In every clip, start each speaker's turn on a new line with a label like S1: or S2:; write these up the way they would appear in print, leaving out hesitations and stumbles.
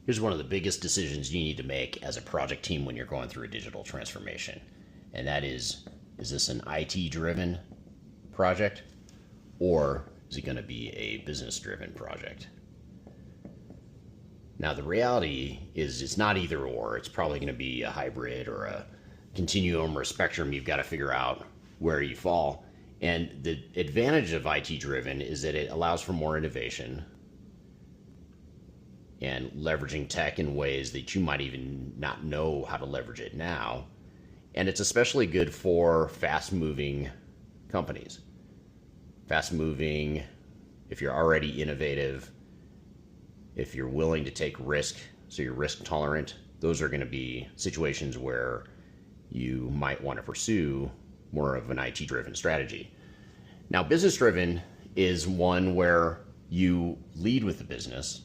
S1: Here's one of the biggest decisions you need to make as a project team when you're going through a digital transformation. And that is this an IT driven project or is it going to be a business driven project? Now, the reality is it's not either or. It's probably going to be a hybrid or a continuum or a spectrum. You've got to figure out where you fall. And the advantage of IT driven is that it allows for more innovation and leveraging tech in ways that you might even not know how to leverage it now. And it's especially good for fast moving companies. Fast moving, if you're already innovative, if you're willing to take risk, so you're risk tolerant, those are going to be situations where you might want to pursue more of an IT driven strategy. Now, business driven is one where you lead with the business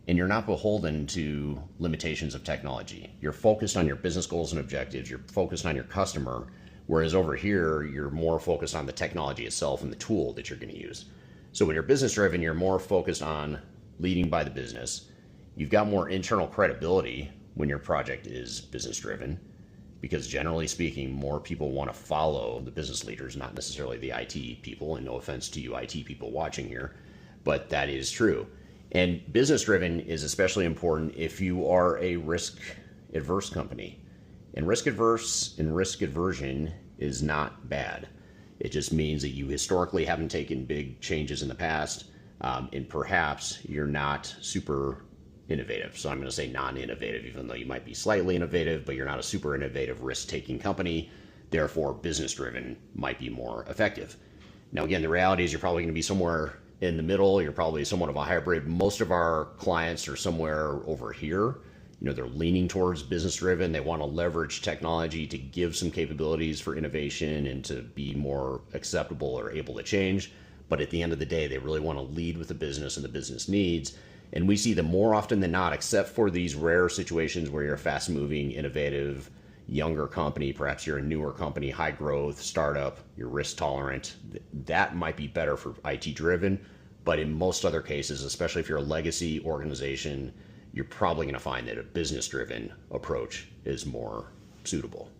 S1: and you're not beholden to limitations of technology. You're focused on your business goals and objectives. You're focused on your customer, whereas over here, you're more focused on the technology itself and the tool that you're going to use. So when you're business driven, you're more focused on leading by the business. You've got more internal credibility when your project is business driven, because generally speaking, more people want to follow the business leaders, not necessarily the IT people. And no offense to you IT people watching here, but that is true. And business driven is especially important if you are a risk adverse company. And risk adverse and risk aversion is not bad. It just means that you historically haven't taken big changes in the past, and perhaps you're not super innovative. So I'm going to say non-innovative, even though you might be slightly innovative, but you're not a super innovative risk-taking company. Therefore, business-driven might be more effective. Now, again, the reality is you're probably going to be somewhere in the middle. You're probably somewhat of a hybrid. Most of our clients are somewhere over here. You know, they're leaning towards business-driven. They want to leverage technology to give some capabilities for innovation and to be more acceptable or able to change. But at the end of the day, they really want to lead with the business and the business needs. And we see them more often than not, except for these rare situations where you're a fast-moving, innovative, younger company, perhaps you're a newer company, high growth, startup, you're risk tolerant. That might be better for IT driven. But in most other cases, especially if you're a legacy organization, you're probably going to find that a business driven approach is more suitable.